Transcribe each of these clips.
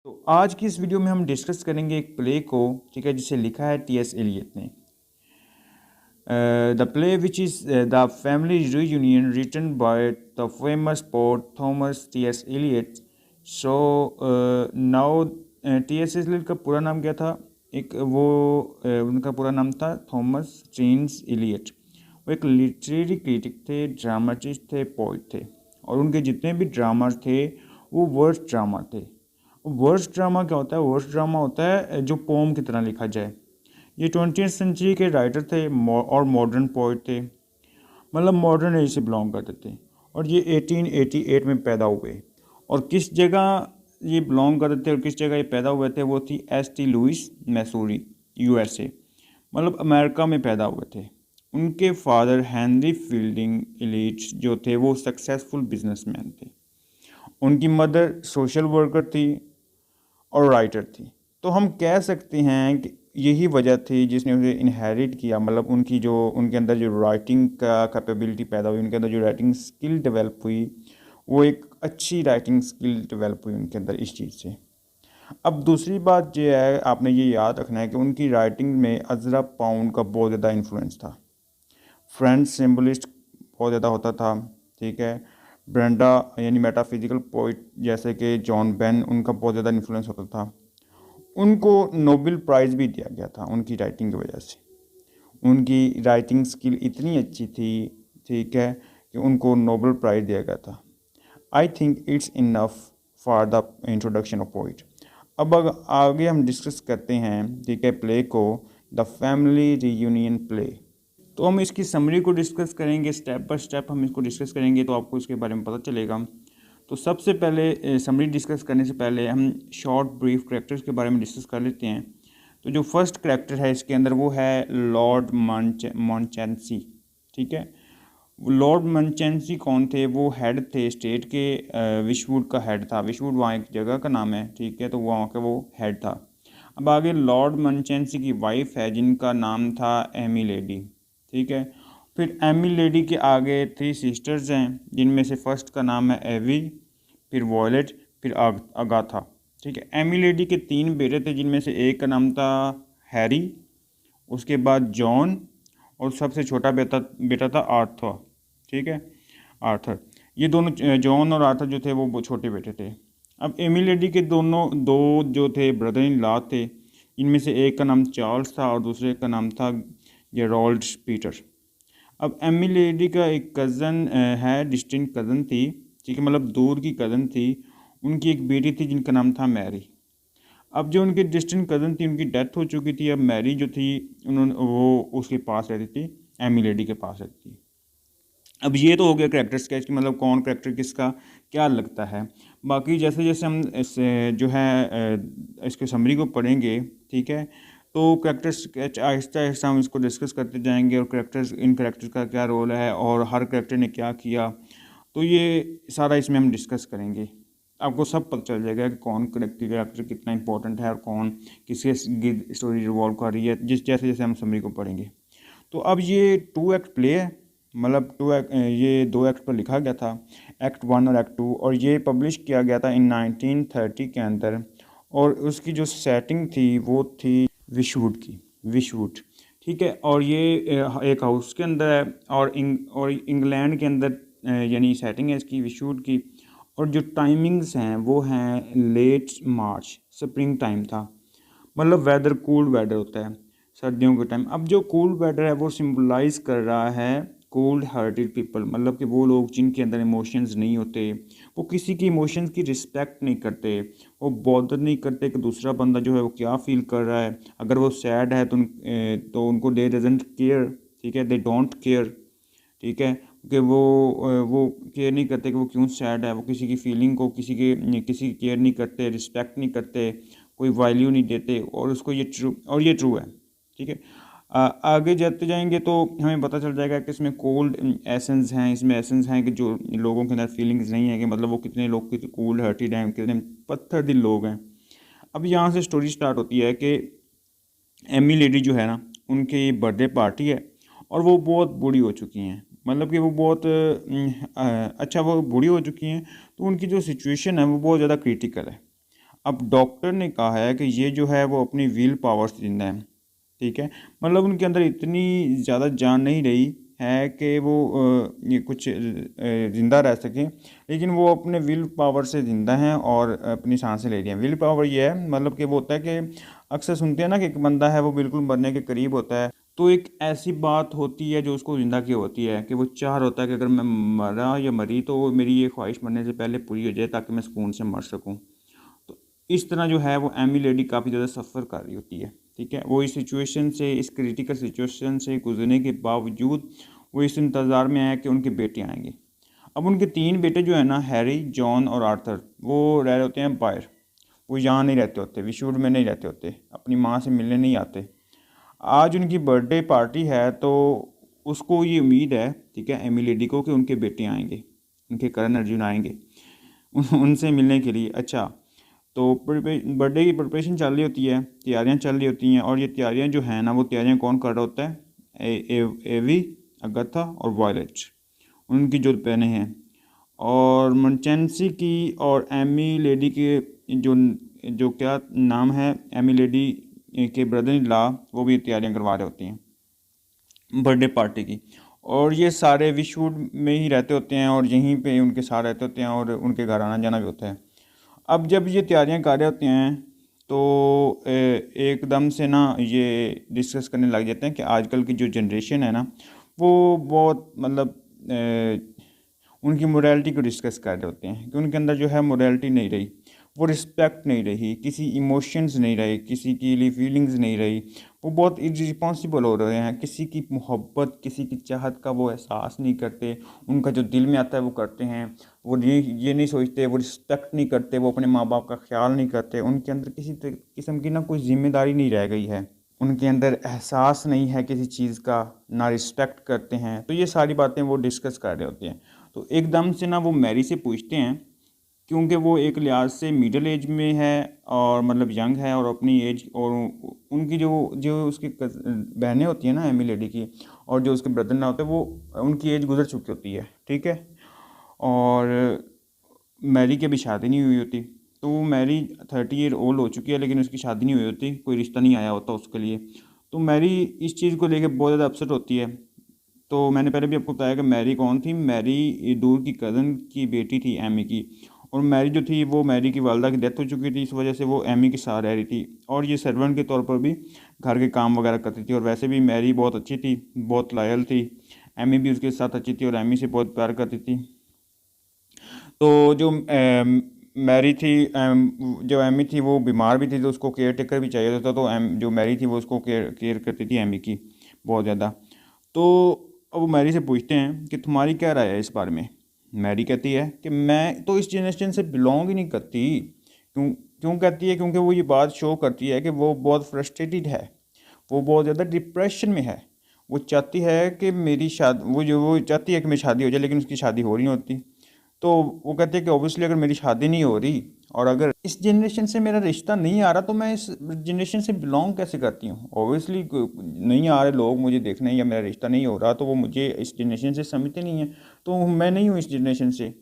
तो आज की इस वीडियो में हम डिस्कस करेंगे एक प्ले को, ठीक है, जिसे लिखा है टी.एस. एलियट ने। The play which is the family reunion written by the famous poet Thomas T S. Eliot. So now T S. Eliot का पूरा नाम क्या था? उनका पूरा नाम था थॉमस जेम्स एलियट। वो एक लिटरेरी क्रिटिक थे, ड्रामाटिस्ट थे, पोइट थे, और उनके जितने भी ड्रामास थे वो वर्स ड्रामा थे। वर्स ड्रामा क्या होता है? वर्स ड्रामा होता है जो पोम की तरह लिखा जाए। ये 20th सेंचुरी के राइटर थे और मॉडर्न पोइट थे, मतलब मॉडर्न एज से बिलोंग करते थे, और ये 1888 में पैदा हुए। और किस जगह ये बिलोंग करते थे और किस जगह ये पैदा हुए थे? वो थी एस.टी. लुइस, मैसूरी, यूएसए, मतलब अमेरिका में पैदा हुए थे। उनके फादर हेनरी फील्डिंग एलियट जो थे वो सक्सेसफुल बिजनेसमैन थे। उनकी मदर सोशल वर्कर थी और राइटर थी। तो हम कह सकते हैं कि यही वजह थी जिसने उसे इनहेरिट किया, मतलब उनके अंदर जो राइटिंग का कैपेबिलिटी पैदा हुई, उनके अंदर जो राइटिंग स्किल डेवलप हुई, वो एक अच्छी राइटिंग स्किल डेवलप हुई उनके अंदर इस चीज़ से। अब दूसरी बात ये है, आपने ये याद रखना है कि उनकी राइटिंग में अजरा पाउंड का बहुत ज़्यादा इन्फ्लुएंस था। फ्रेंच सिम्बलिस्ट बहुत ज़्यादा होता था, ठीक है। ब्रेंडा यानी मेटाफिजिकल पोइट जैसे कि जॉन बेन, उनका बहुत ज़्यादा इन्फ्लुएंस होता था। उनको नोबेल प्राइज़ भी दिया गया था उनकी राइटिंग की वजह से। उनकी राइटिंग स्किल इतनी अच्छी थी, ठीक है, कि उनको नोबेल प्राइज़ दिया गया था। I think it's enough for the introduction of poet. अब आगे हम डिस्कस करते हैं, ठीक है, प्ले को, द फैमिली रीयूनियन प्ले। तो हम इसकी समरी को डिस्कस करेंगे, स्टेप बाय स्टेप हम इसको डिस्कस करेंगे, तो आपको इसके बारे में पता चलेगा। तो सबसे पहले समरी डिस्कस करने से पहले हम शॉर्ट ब्रीफ करेक्टर्स के बारे में डिस्कस कर लेते हैं। तो जो फर्स्ट करेक्टर है इसके अंदर वो है लॉर्ड मॉन्चेंसी, ठीक है। लॉर्ड मॉन्चेंसी कौन थे? वो हेड थे स्टेट के, विशवुड का हेड था। विशवुड वहाँ एक जगह का नाम है, ठीक है, तो वहाँ का वो हेड था। अब आगे लॉर्ड मॉन्चेंसी की वाइफ है जिनका नाम था एमी लेडी, ठीक है। फिर एमी लेडी के आगे 3 सिस्टर्स हैं जिनमें से फर्स्ट का नाम है एवी, फिर वॉयलेट, फिर अगाथा, ठीक है। एमी लेडी के 3 बेटे थे जिनमें से एक का नाम था हैरी, उसके बाद जॉन, और सबसे छोटा बेटा बेटा था आर्थर, ठीक है, आर्थर। ये दोनों जॉन और आर्थर जो थे वो छोटे बेटे थे। अब एमी लेडी के दो जो थे ब्रदर इन लॉ थे, इनमें से एक का नाम चार्ल्स था और दूसरे का नाम था जेरोल्ड पीटर। अब एमी लेडी का एक कज़न है, डिस्टेंट कज़न थी, ठीक है, मतलब दूर की कज़न थी। उनकी एक बेटी थी जिनका नाम था मैरी। अब जो उनकी डिस्टेंट कज़न थी उनकी डेथ हो चुकी थी। अब मैरी जो थी वो उसके पास रहती थी, एमी लेडी के पास रहती थी। अब ये तो हो गया करेक्टर स्केच की, मतलब कौन करेक्टर किसका क्या लगता है। बाकी जैसे जैसे हम इस जो है इसके समरी को पढ़ेंगे, ठीक है, तो करेक्टर स्केच आहिस्ता आहिस्ता हम इसको डिस्कस करते जाएंगे, और इन करेक्टर्स का क्या रोल है और हर करेक्टर ने क्या किया, तो ये सारा इसमें हम डिस्कस करेंगे। आपको सब पता चल जाएगा कि कौन करेक्टर कितना इंपॉर्टेंट है और कौन किसके स्टोरी रिवॉल्व कर रही है, जैसे जैसे हम समरी को पढ़ेंगे। तो अब ये 2 एक्ट प्ले है, मतलब ये 2 एक्ट पर लिखा गया था, एक्ट 1 और एक्ट 2, और ये पब्लिश किया गया था इन 1930 के अंदर। और उसकी जो सेटिंग थी वो थी विशवुड, ठीक है। और ये एक हाउस के अंदर है, और इंग्लैंड के अंदर यानी सेटिंग है इसकी विशवुड की। और जो टाइमिंग्स हैं वो हैं लेट मार्च, स्प्रिंग टाइम था, मतलब वेदर कूल वेदर होता है सर्दियों के टाइम। अब जो कूल वेदर है वो सिंबलाइज कर रहा है कोल्ड हार्टेड पीपल, मतलब कि वो लोग जिनके अंदर इमोशंस नहीं होते, वो किसी की इमोशंस की रिस्पेक्ट नहीं करते, वो बॉदर नहीं करते कि दूसरा बंदा जो है वो क्या फील कर रहा है। अगर वो सैड है तो उनको दे डजंट केयर, ठीक है, दे डोंट केयर, ठीक है, कि वो केयर नहीं करते कि वो क्यों सैड है। वो किसी की फीलिंग को किसी की केयर नहीं करते, रिस्पेक्ट नहीं करते, कोई वैल्यू नहीं देते, और उसको ये ट्रू है, ठीक है। आगे जाते जाएंगे तो हमें पता चल जाएगा कि इसमें कोल्ड एसेंस हैं, इसमें एसेंस हैं कि जो लोगों के अंदर फीलिंग्स नहीं है, कि मतलब वो कितने लोग कितने कोल्ड हार्टेड हैं, कितने पत्थर दिल लोग हैं। अब यहाँ से स्टोरी स्टार्ट होती है कि एमी लेडी जो है ना, उनकी बर्थडे पार्टी है, और वो बहुत बूढ़ी हो चुकी हैं, मतलब कि वो बहुत अच्छा वो बूढ़ी हो चुकी हैं, तो उनकी जो सिचुएशन है वो बहुत ज़्यादा क्रिटिकल है। अब डॉक्टर ने कहा है कि ये जो है वो अपनी विल पावर से जिंदा है, ठीक है। मतलब उनके अंदर इतनी ज़्यादा जान नहीं रही है कि वो ये कुछ ज़िंदा रह सकें, लेकिन वो अपने विल पावर से ज़िंदा हैं और अपनी सांसें ले रही हैं। विल पावर ये है, मतलब कि वो होता है कि अक्सर सुनते हैं ना कि एक बंदा है वो बिल्कुल मरने के करीब होता है, तो एक ऐसी बात होती है जो उसको ज़िंदा की होती है कि वो चाह रहा होता है कि अगर मैं मरा या मरी तो मेरी ये ख्वाहिश मरने से पहले पूरी हो जाए ताकि मैं सुकून से मर सकूँ। तो इस तरह जो है वो एमी लेडी काफ़ी ज़्यादा सफ़र कर रही होती है, ठीक है। वो इस सिचुएशन से, इस क्रिटिकल सिचुएशन से गुजरने के बावजूद वो इस इंतज़ार में है कि उनके बेटे आएंगे। अब उनके 3 बेटे जो है ना, हैरी, जॉन और आर्थर, वो रह रहे होते हैं बाहर। वो यहाँ नहीं रहते होते, विशवुड में नहीं रहते होते, अपनी माँ से मिलने नहीं आते। आज उनकी बर्थडे पार्टी है तो उसको ये उम्मीद है, ठीक है, एमी लेडी को, कि उनके बेटे आएंगे, उनके करण अर्जुन आएंगे उनसे मिलने के लिए। अच्छा, तो बर्थडे की प्रिपरेशन चल रही होती है, तैयारियां चल रही होती हैं, और ये तैयारियां जो हैं ना, वो तैयारियां कौन कर रहा होता है? एवी, अगथा और वायलेट, उनकी जो बहनें हैं। और मनचेंसी की और एमी लेडी के जो जो क्या नाम है, एमी लेडी के ब्रदर इन लॉ, वो भी तैयारियां करवा रहे होती हैं बर्थडे पार्टी की। और ये सारे विशवुड में ही रहते होते हैं और यहीं पे उनके साथ रहते होते हैं और उनके घर आना जाना भी होता है। अब जब ये तैयारियां कर रहे होते हैं तो एकदम से ना ये डिस्कस करने लग जाते हैं कि आजकल की जो जनरेशन है ना, वो बहुत मतलब उनकी मोरालिटी को डिस्कस कर रहे होते हैं कि उनके अंदर जो है मोरालिटी नहीं रही, वो रिस्पेक्ट नहीं रही, किसी इमोशंस नहीं रहे, किसी के लिए फीलिंग्स नहीं रही। वो बहुत इररिस्पॉन्सिबल हो रहे हैं, किसी की मोहब्बत, किसी की चाहत का वो एहसास नहीं करते। उनका जो दिल में आता है वो करते हैं। वो ये नहीं सोचते, वो रिस्पेक्ट नहीं करते, वो अपने माँ बाप का ख्याल नहीं करते। उनके अंदर किसी किस्म की ना कोई जिम्मेदारी नहीं रह गई है, उनके अंदर एहसास नहीं है किसी चीज़ का, ना रिस्पेक्ट करते हैं। तो ये सारी बातें वो डिस्कस कर रहे होते हैं। तो एकदम से ना वो मैरी से पूछते हैं, क्योंकि वो एक लिहाज से मिडिल एज में है और मतलब यंग है, और अपनी एज, और उनकी जो जो उसकी बहनें होती हैं ना एमी लेडी की, और जो उसके ब्रदर ना होते हैं, वो उनकी एज गुजर चुकी होती है, ठीक है। और मैरी की अभी शादी नहीं हुई होती, तो वो मैरी 30 ईयर ओल्ड हो चुकी है, लेकिन उसकी शादी नहीं हुई होती, कोई रिश्ता नहीं आया होता उसके लिए। तो मैरी इस चीज़ को लेकर बहुत ज़्यादा अपसेट होती है। तो मैंने पहले भी आपको बताया कि मैरी कौन थी। मैरी दूर की कज़न की बेटी थी एमी की, और मैरी जो थी वो मैरी की वालदा की डेथ हो चुकी थी, इस वजह से वो एमी के साथ रह रही थी, और ये सर्वेंट के तौर पर भी घर के काम वगैरह करती थी। और वैसे भी मैरी बहुत अच्छी थी, बहुत लॉयल थी। एमी भी उसके साथ अच्छी थी और एमी से बहुत प्यार करती थी। तो जो मैरी थी, जो एमी थी वो बीमार भी थी, तो उसको केयर टेकर भी चाहिए होता, तो जो मैरी थी वो उसको केयर केयर करती थी एमी की बहुत ज़्यादा। तो अब वो मैरी से पूछते हैं कि तुम्हारी क्या राय है इस बारे में। मैरी कहती है कि मैं तो इस जनरेशन से बिलोंग ही नहीं करती। क्यों क्यों कहती है? क्योंकि वो ये बात शो करती है कि वो बहुत फ्रस्ट्रेटेड है, वो बहुत ज़्यादा डिप्रेशन में है। वो चाहती है कि मेरी शादी, वो चाहती है कि मेरी शादी हो जाए, लेकिन उसकी शादी हो नहीं होती। तो वो कहते हैं कि ऑब्वियसली अगर मेरी शादी नहीं हो रही और अगर इस जनरेशन से मेरा रिश्ता नहीं आ रहा, तो मैं इस जनरेशन से बिलोंग कैसे करती हूँ? ऑब्वियसली नहीं आ रहे लोग मुझे देखने, या मेरा रिश्ता नहीं हो रहा, तो वो मुझे इस जनरेशन से समझते नहीं हैं, तो मैं नहीं हूँ इस जनरेशन से।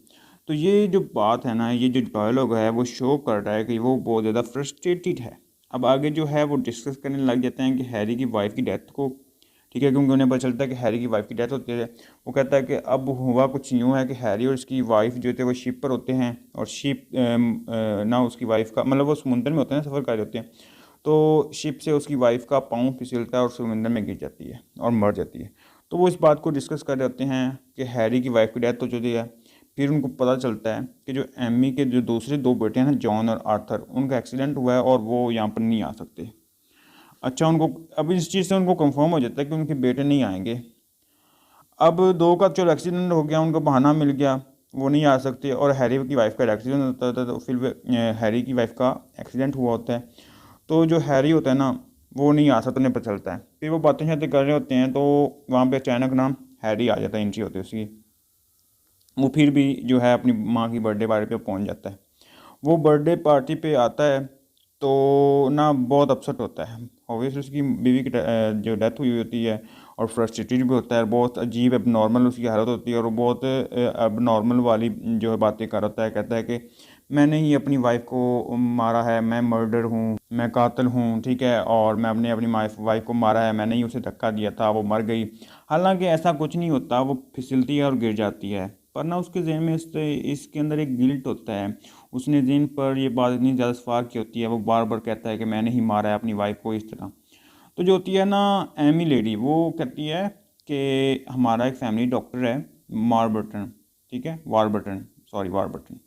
तो ये जो बात है ना, ये जो डायलॉग है, वो शो कर रहा है कि वो बहुत ज़्यादा फ्रस्ट्रेटेड है। अब आगे जो है वो डिस्कस करने लग जाते हैं कि हैरी की वाइफ की डेथ को, ठीक है, क्योंकि उन्हें पता चलता है कि हैरी की वाइफ की डेथ होती है। वो कहता है कि अब हुआ कुछ यूँ है कि हैरी और उसकी वाइफ जो थे वो शिप पर होते हैं, और शिप ना उसकी वाइफ का, मतलब वो समुंदर में होते हैं, सफ़र कर रहे होते हैं, तो शिप से उसकी वाइफ का पाँव फिसलता है और समुंदर में गिर जाती है और मर जाती है। तो वो इस बात को डिस्कस कर रहे होते हैं कि हैरी की वाइफ की डेथ हो चुकी है। फिर उनको पता चलता है कि जो एमी के जो दूसरे 2 बेटे हैं ना, जॉन और आर्थर, उनका एक्सीडेंट हुआ है और वो यहाँ पर नहीं आ सकते। अच्छा, उनको अब इस चीज़ से उनको कंफर्म हो जाता है कि उनके बेटे नहीं आएंगे। अब 2 का चलो एक्सीडेंट हो गया, उनको बहाना मिल गया, वो नहीं आ सकते, और हैरी की वाइफ का एक्सीडेंट होता था, तो फिर हैरी की वाइफ का एक्सीडेंट हुआ होता है। तो जो हैरी होता है ना, वो नहीं आ सकता, उन्हें पता चलता है। फिर वो बातें शातें कर रहे होते हैं, तो वहाँ पे अचानक ना हैरी आ जाता है, एंट्री होती है उसकी। वो फिर भी जो है अपनी माँ की बर्थडे पार्टी पे पहुँच जाता है। वो बर्थडे पार्टी पे आता है तो ना बहुत अपसेट होता है। ऑब्वियसली उसकी बीवी की जो डेथ हुई होती है, और फ्रस्ट्रेटेड भी होता है, बहुत अजीब अब नॉर्मल उसकी हालत होती है, और वो बहुत अब नॉर्मल वाली जो है बातें कर होता है। कहता है कि मैंने ही अपनी वाइफ को मारा है, मैं मर्डर हूँ, मैं कातिल हूँ, ठीक है, और मैंने अपनी वाइफ को मारा है, मैंने ही उसे धक्का दिया था, वो मर गई। हालांकि ऐसा कुछ नहीं होता, वो फिसलती है और गिर जाती है, पर ना उसके जहन में इसके अंदर एक गिल्ट होता है। उसने जहन पर ये बात इतनी ज़्यादा सवार की होती है, वो बार बार कहता है कि मैंने ही मारा है अपनी वाइफ को इस तरह। तो जो होती है ना एमी लेडी, वो कहती है कि हमारा एक फैमिली डॉक्टर है, मारबर्टन, ठीक है, वारबर्टन, सॉरी वारबर्टन।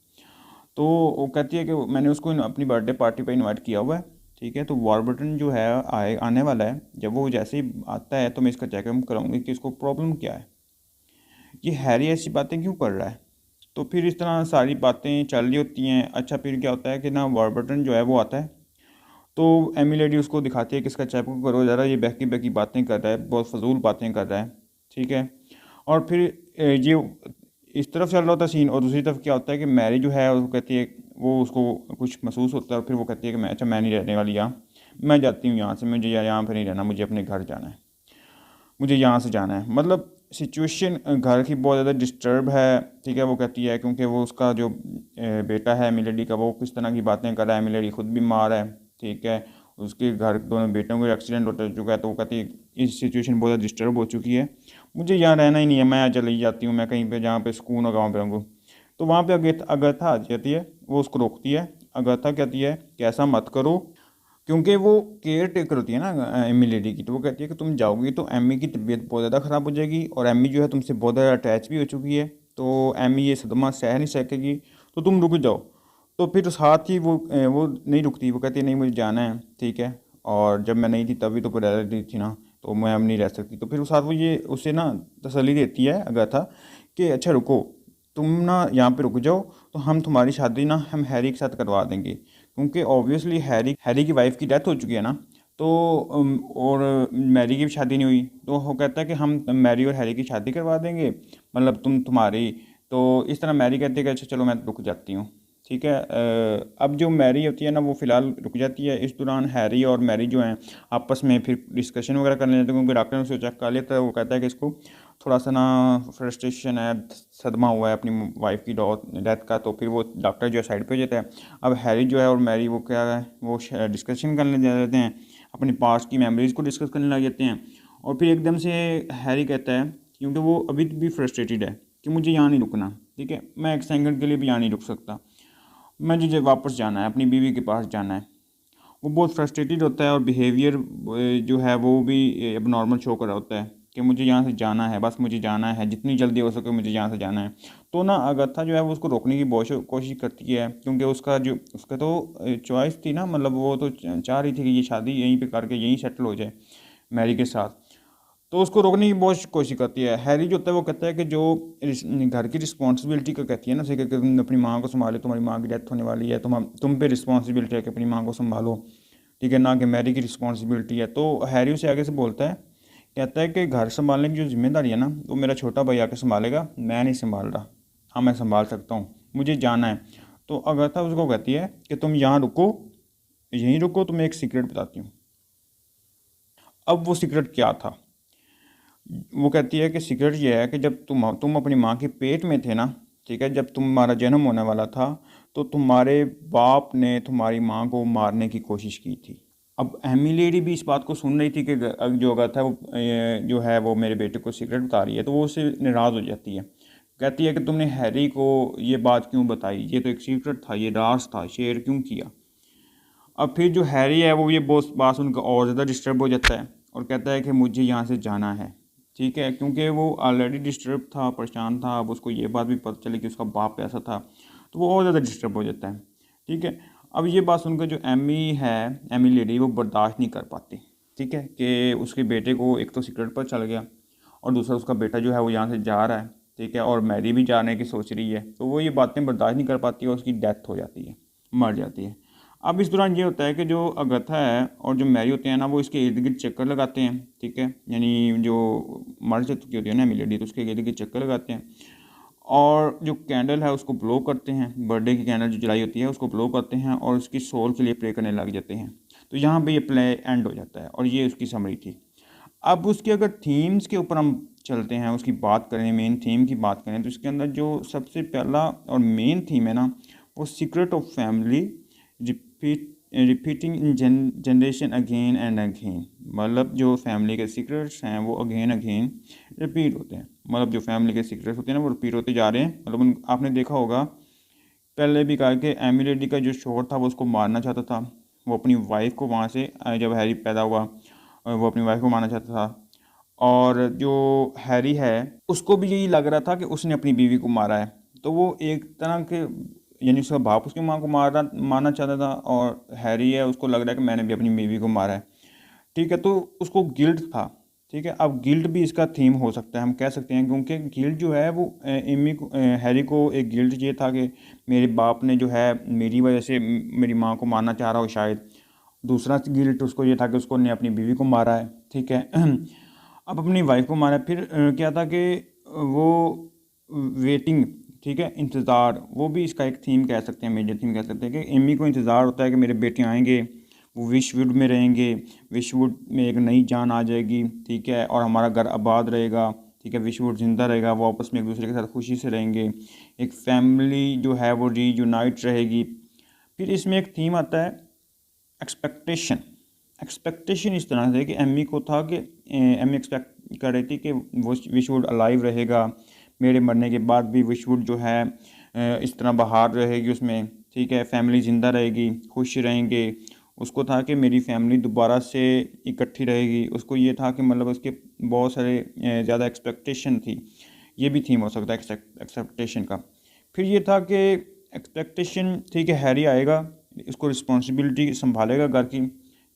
तो वो कहती है कि मैंने उसको अपनी बर्थडे पार्टी पे इनवाइट किया हुआ है, ठीक है, तो वारबर्टन जो है आने वाला है। जब वो जैसे ही आता है तो मैं इसका चेकअप कराऊंगी कि इसको प्रॉब्लम क्या है, ये हैरी ऐसी बातें क्यों कर रहा है। तो फिर इस तरह सारी बातें चल रही होती हैं। अच्छा, फिर क्या होता है कि ना वारबर्टन जो है वो आता है, तो एमी लेडी उसको दिखाती है कि इसका चेकअप करो ज़रा, ये बहकी बहकी बातें कर रहा है, बहुत फजूल बातें कर रहा है, ठीक है। और फिर ये इस तरफ चल रहा होता है सीन, और दूसरी तरफ क्या होता है कि मैरी जो है वो कहती है, वो उसको कुछ महसूस होता है, और फिर वो कहती है कि मैं, अच्छा मैं नहीं रहने वाली यहाँ, मैं जाती हूँ यहाँ से, मुझे यहाँ पर नहीं रहना, मुझे अपने घर जाना है, मुझे यहाँ से जाना है। मतलब सिचुएशन घर की बहुत ज़्यादा डिस्टर्ब है, ठीक है। वो कहती है क्योंकि वो उसका जो बेटा है मिलेडी का, वो किस तरह की बातें कर रहा है, मिलेडी खुद बीमार है, ठीक है, उसके घर दोनों बेटों का एक्सीडेंट हो चुका है। तो वो कहती है इस सिचुएशन बहुत ज़्यादा डिस्टर्ब हो चुकी है, मुझे यहाँ रहना ही नहीं है, मैं चली जाती हूँ, मैं कहीं पे जहाँ पे सुकून और गाँव पे रहूँ। तो वहाँ पे अगथा आ जाती है, वो उसको रोकती है। अगथा कहती है कि ऐसा मत करो, क्योंकि वो केयर टेकर होती है ना एमी लेडी की। तो वो कहती है कि तुम जाओगी तो एमी की तबीयत बहुत ज़्यादा ख़राब हो जाएगी, और एमी जो है तुमसे बहुत ज़्यादा अटैच भी हो चुकी है, तो एमी ये सदमा सह नहीं सकेगी, तो तुम रुक जाओ। तो फिर साथ ही वो नहीं रुकती, वो कहती है नहीं मुझे जाना है, ठीक है, और जब मैं नहीं थी तभी तो रह रही थी ना, तो मैं अब नहीं रह सकती। तो फिर उस साथ वो ये उसे ना तसल्ली देती है अगाथा कि अच्छा रुको, तुम ना यहाँ पे रुक जाओ, तो हम तुम्हारी शादी ना हम हैरी के साथ करवा देंगे, क्योंकि ऑब्वियसली हैरी की वाइफ की डेथ हो चुकी है ना। तो और मैरी की भी शादी नहीं हुई, तो वो कहता है कि हम मैरी और हैरी की शादी करवा देंगे, मतलब तुम्हारी। तो इस तरह मैरी कहती है कि अच्छा चलो मैं रुक जाती हूँ, ठीक है। अब जो मैरी होती है ना वो फ़िलहाल रुक जाती है। इस दौरान हैरी और मैरी जो हैं आपस में फिर डिस्कशन वगैरह कर लेते हैं, क्योंकि डॉक्टर ने उसे चेक कर लिया था। वो कहता है कि इसको थोड़ा सा ना फ्रस्ट्रेशन है, सदमा हुआ है अपनी वाइफ की डेथ का। तो फिर वो डॉक्टर जो है साइड पे हो जाता है। अब हैरी जो है और मैरी वो क्या है, वो डिस्कशन करने जा जाते हैं, अपनी पास्ट की मेमोरीज़ को डिस्कस करने लग जाते हैं। और फिर एकदम से हैरी कहता है, क्योंकि वो अभी भी फ्रस्ट्रेटेड है, कि मुझे यहाँ नहीं रुकना, ठीक है, मैं एक सेकंड के लिए भी यहाँ नहीं रुक सकता, मुझे वापस जाना है, अपनी बीवी के पास जाना है। वो बहुत फ्रस्ट्रेटेड होता है, और बिहेवियर जो है वो भी अब नॉर्मल शो कर रहा होता है कि मुझे यहाँ से जाना है, बस मुझे जाना है, जितनी जल्दी हो सके मुझे यहाँ से जाना है। तो ना अगथा जो है वो उसको रोकने की बहुत कोशिश करती है, क्योंकि उसका तो चॉइस थी ना, मतलब वो तो चाह रही थी कि ये शादी यहीं पे करके यहीं सेटल हो जाए मैरी के साथ। तो उसको रोकने की बहुत कोशिश करती है। हैरी जो होता है वो कहता है कि जो घर की रिस्पॉन्सिबिलिटी का कहती है ना, जैसे कि तुम अपनी माँ को संभालो, तुम्हारी माँ की डेथ होने वाली है, तुम पे रिस्पॉन्सिबिलिटी है कि अपनी माँ को संभालो, ठीक है, ना कि मैरी की रिस्पॉन्सिबिलिटी है। तो हैरी उसे आगे से बोलता है, कहता है कि घर संभालने की जो जिम्मेदारी है ना वो मेरा छोटा भाई आके संभालेगा, मैं नहीं संभाल रहा, हाँ मैं संभाल सकता हूँ, मुझे जाना है। तो अगथा उसको कहती है कि तुम यहाँ रुको, यहीं रुको, तुम्हें एक सीक्रेट बताती हूँ। अब वो सीक्रेट क्या था, वो कहती है कि सीक्रेट ये है कि जब तुम अपनी माँ के पेट में थे ना, ठीक है, जब तुम्हारा जन्म होने वाला था, तो तुम्हारे बाप ने तुम्हारी माँ को मारने की कोशिश की थी। अब एमी लेडी भी इस बात को सुन रही थी कि जो अगर था वो जो है वो मेरे बेटे को सीक्रेट बता रही है, तो वो उससे नाराज़ हो जाती है। कहती है कि तुमने हैरी को ये बात क्यों बताई, ये तो एक सीक्रेट था, ये राज था, शेयर क्यों किया। अब फिर जो हैरी है वो ये बात सुनकर और ज़्यादा डिस्टर्ब हो जाता है, और कहता है कि मुझे यहाँ से जाना है, ठीक है, क्योंकि वो ऑलरेडी डिस्टर्ब था, परेशान था। अब उसको ये बात भी पता चली कि उसका बाप ऐसा था, तो वो और ज़्यादा डिस्टर्ब हो जाता है, ठीक है। अब ये बात सुनकर जो एमी लेडी, वो बर्दाश्त नहीं कर पाती, ठीक है, कि उसके बेटे को एक तो सीक्रेट पर चल गया, और दूसरा उसका बेटा जो है वो यहाँ से जा रहा है, ठीक है, और मैरी भी जाने की सोच रही है। तो वो ये बातें बर्दाश्त नहीं कर पाती और उसकी डेथ हो जाती है, मर जाती है। अब इस दौरान ये होता है कि जो अगथा है और जो मैरी होते हैं ना, वो इसके इर्द गिर्द चक्कर लगाते हैं, ठीक है, यानी जो मर चुकी होती है ना मिलेडी, तो उसके इर्द गिर्द चक्कर लगाते हैं, और जो कैंडल है उसको ब्लो करते हैं, बर्थडे की कैंडल जो जलाई होती है उसको ब्लो करते हैं, और उसकी सोल के लिए प्रे करने लग जाते हैं। तो यहाँ पे ये प्ले एंड हो जाता है, और ये उसकी समरी थी। अब उसके अगर थीम्स के ऊपर हम चलते हैं, उसकी बात करें, मेन थीम की बात करें, तो इसके अंदर जो सबसे पहला और मेन थीम है ना, वो secret of family repeating in generation again and again, मतलब जो फैमिली के सीक्रेट्स हैं वो अगेन अगेन रिपीट होते हैं। मतलब जो फैमिली के सीक्रेट्स होते हैं ना वो रिपीट होते जा रहे हैं। मतलब आपने देखा होगा पहले भी कहा कि एमी लेडी का जो शोहर था वो उसको मारना चाहता था। वो अपनी वाइफ को वहाँ से जब हैरी पैदा हुआ वो अपनी वाइफ को मारना चाहता था। और जो हैरी है उसको भी यही लग रहा था कि उसने अपनी बीवी को मारा है। तो वो एक तरह के यानी उसका बाप उसकी माँ को मारना चाहता था, और हैरी है उसको लग रहा है कि मैंने भी अपनी बीवी को मारा है। ठीक है, तो उसको गिल्ट था। ठीक है, अब गिल्ट भी इसका थीम हो सकता है, हम कह सकते हैं, क्योंकि गिल्ट जो है वो एमी को हैरी को एक गिल्ट ये था कि मेरे बाप ने जो है मेरी वजह से मेरी माँ को मारना चाह रहा हो शायद। दूसरा गिल्ट उसको ये था कि उसको ने अपनी बीवी को मारा है। ठीक है अब अपनी वाइफ को मारा। फिर क्या था कि वो वेटिंग, ठीक है, इंतज़ार, वो भी इसका एक थीम कह सकते हैं, मेजर थीम कह सकते हैं कि एमी को इंतज़ार होता है कि मेरे बेटे आएंगे, वो विशवुड में रहेंगे, विशवुड में एक नई जान आ जाएगी। ठीक है, और हमारा घर आबाद रहेगा। ठीक है, विशवुड ज़िंदा रहेगा, वो आपस में एक दूसरे के साथ खुशी से रहेंगे, एक फैमिली जो है वो रीयूनाइट रहेगी। फिर इसमें एक थीम आता है एक्सपेक्टेशन। एक्सपेक्टेशन इस तरह से कि एमी को था कि एमी एक्सपेक्ट कर रही थी कि वो विशवुड अलाइव रहेगा, मेरे मरने के बाद भी विशवुड जो है इस तरह बहार रहेगी उसमें। ठीक है, फैमिली ज़िंदा रहेगी, खुश रहेंगे। उसको था कि मेरी फैमिली दोबारा से इकट्ठी रहेगी। उसको ये था कि मतलब उसके बहुत सारे ज़्यादा एक्सपेक्टेशन थी। ये भी थीम हो सकता है एक्सपेक्टेशन का। फिर ये था कि एक्सपेक्टेशन, ठीक है, हैरी आएगा, इसको रिस्पॉन्सिबिलिटी संभालेगा घर की,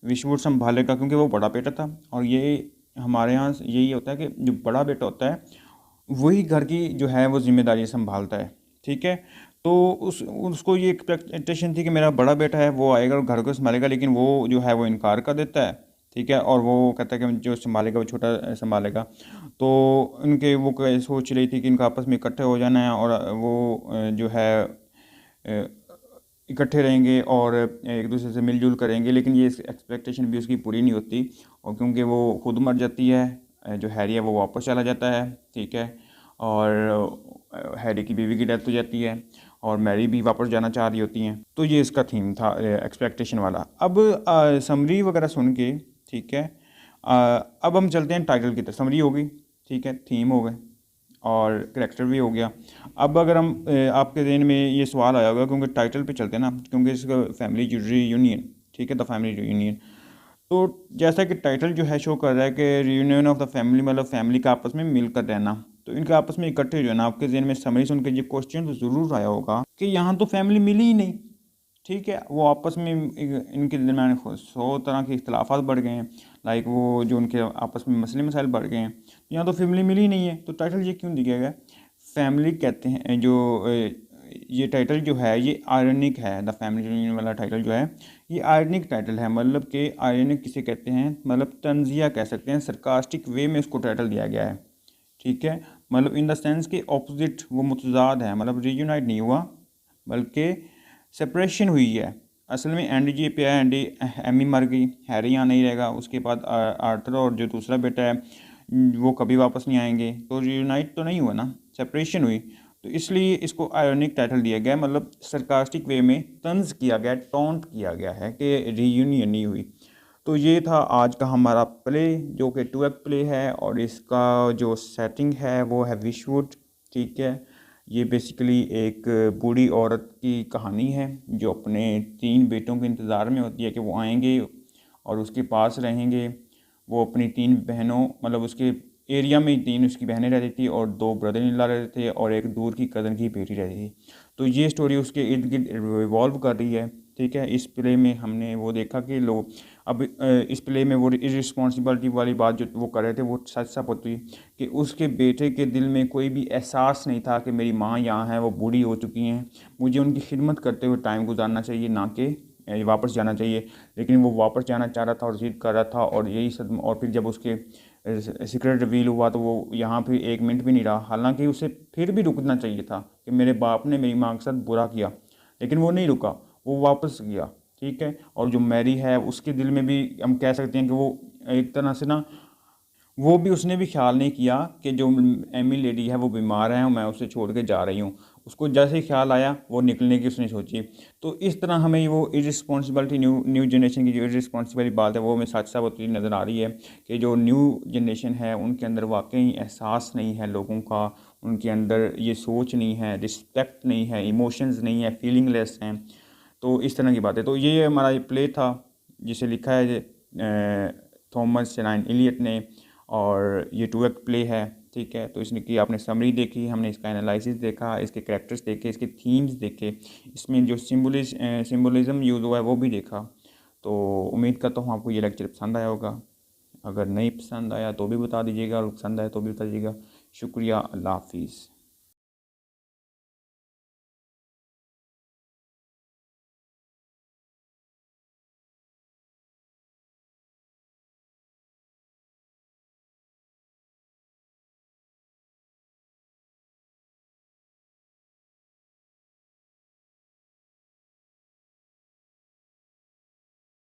विशवुड संभालेगा क्योंकि वो बड़ा बेटा था। और ये हमारे यहाँ यही होता है कि जो बड़ा बेटा होता है वही घर की जो है वो जिम्मेदारी संभालता है। ठीक है, तो उसको ये एक्सपेक्टेशन थी कि मेरा बड़ा बेटा है वो आएगा और घर को संभालेगा, लेकिन वो जो है वो इनकार कर देता है। ठीक है, और वो कहता है कि जो संभालेगा वो छोटा संभालेगा। तो उनके वो सोच रही थी कि इनका आपस में इकट्ठे हो जाना है, और वो जो है इकट्ठे रहेंगे और एक दूसरे से मिलजुल करेंगे। लेकिन ये एक्सपेक्टेशन भी उसकी पूरी नहीं होती, और क्योंकि वो खुद मर जाती है, जो हैरी है वो वापस चला जाता है। ठीक है, और हैरी की बीवी की डेथ हो जाती है, और मैरी भी वापस जाना चाह रही होती हैं। तो ये इसका थीम था एक्सपेक्टेशन वाला। अब समरी वगैरह सुन के, ठीक है, अब हम चलते हैं टाइटल की तरफ। समरी हो गई, ठीक है, थीम हो गए, और करेक्टर भी हो गया। अब अगर हम आपके जहन में ये सवाल आया होगा, क्योंकि टाइटल पे चलते हैं ना, क्योंकि इसका फैमिली रीयूनियन, ठीक है, द फैमिली रीयूनियन। तो जैसा कि टाइटल जो है शो कर रहा है कि रीयूनियन ऑफ द फैमिली, मतलब फैमिली का आपस में मिलकर रहना। तो इनके आपस में इकट्ठे जो है ना, आपके जहन में समरी सुन के ये क्वेश्चन तो ज़रूर आया होगा कि यहाँ तो फैमिली मिली ही नहीं। ठीक है, वो आपस में इनके दरमियान 100 तरह के इख्तलाफात बढ़ गए हैं। लाइक वो जो उनके आपस में मसले मसाइल बढ़ गए हैं, तो यहाँ तो फैमिली मिली ही नहीं है। तो टाइटल ये क्यों दिया गया? फैमिली कहते हैं जो ये टाइटल जो है ये आयरनिक है। द फैमिली यूनियन वाला टाइटल जो है ये आयरनिक टाइटल है। मतलब कि आयरनिक किसे कहते हैं? मतलब तंजिया कह सकते हैं, सरकास्टिक वे में इसको टाइटल दिया गया है। ठीक है, मतलब इन द सेंस के ऑपोजिट, वो मुतजाद है। मतलब रीयूनाइट नहीं हुआ बल्कि सेपरेशन हुई है। असल में एनडी पे है, एनडी एमी मर गई, हैरी यहाँ नहीं रहेगा, उसके बाद आर्थर और जो दूसरा बेटा है वो कभी वापस नहीं आएंगे। तो रीयूनाइट तो नहीं हुआ ना, सेपरेशन हुई। तो इसलिए इसको आयरनिक टाइटल दिया गया, मतलब सरकास्टिक वे में तंज किया गया, टॉन्ट किया गया है कि रीयूनियन नहीं हुई। तो ये था आज का हमारा प्ले, जो कि 2 एक्ट प्ले है, और इसका जो सेटिंग है वो है विशवुड। ठीक है, ये बेसिकली एक बूढ़ी औरत की कहानी है जो अपने 3 बेटों के इंतज़ार में होती है कि वो आएंगे और उसके पास रहेंगे। वो अपनी 3 बहनों, मतलब उसके एरिया में 3 उसकी बहनें रहती थी, और 2 ब्रदर इन लॉ रहते थे, और एक दूर की कज़न की बेटी रहती थी। तो ये स्टोरी उसके इर्द गिर्द रिवॉल्व कर रही है। ठीक है, इस प्ले में हमने वो देखा कि लोग अब इस प्ले में वो इरिस्पॉन्सिबिलिटी वाली बात जो वो कर रहे थे वो सच सच होती कि उसके बेटे के दिल में कोई भी एहसास नहीं था कि मेरी माँ यहाँ है, वो बूढ़ी हो चुकी हैं, मुझे उनकी खिदमत करते हुए टाइम गुजारना चाहिए, ना कि वापस जाना चाहिए। लेकिन वो वापस जाना चाह रहा था और ज़िद कर रहा था, और यही सदमा। और फिर जब उसके सीक्रेट रिवील हुआ तो वो यहाँ फिर 1 मिनट भी नहीं रहा। हालांकि उसे फिर भी रुकना चाहिए था कि मेरे बाप ने मेरी माँ के साथ बुरा किया, लेकिन वो नहीं रुका, वो वापस गया। ठीक है, और जो मैरी है उसके दिल में भी हम कह सकते हैं कि वो एक तरह से ना, वो भी उसने भी ख्याल नहीं किया कि जो एमी लेडी है वो बीमार है और मैं उसे छोड़ के जा रही हूँ। उसको जैसे ही ख्याल आया वो निकलने की उसने सोची। तो इस तरह हमें वो इररिस्पॉन्सिबिलिटी न्यू जनरेशन की जो इररिस्पॉन्सिबल बात है वो हमें साथ साथ होती नज़र आ रही है कि जो न्यू जनरेशन है उनके अंदर वाकई एहसास नहीं है लोगों का, उनके अंदर ये सोच नहीं है, रिस्पेक्ट नहीं है, इमोशंस नहीं है, फीलिंगलेस हैं। तो इस तरह की बातें, तो ये हमारा ये प्ले था जिसे लिखा है थॉमस शेनाइन इलियट ने, और ये टू एक्ट प्ले है। ठीक है, तो इसने की आपने समरी देखी, हमने इसका एनालिसिस देखा, इसके कैरेक्टर्स देखे, इसके थीम्स देखे, इसमें जो सिम्बोलिज्म यूज़ हुआ है वो भी देखा। तो उम्मीद करता हूँ आपको ये लेक्चर पसंद आया होगा। अगर नहीं पसंद आया तो भी बता दीजिएगा, और पसंद आया तो भी बता दीजिएगा। शुक्रिया, अल्लाह हाफिज़।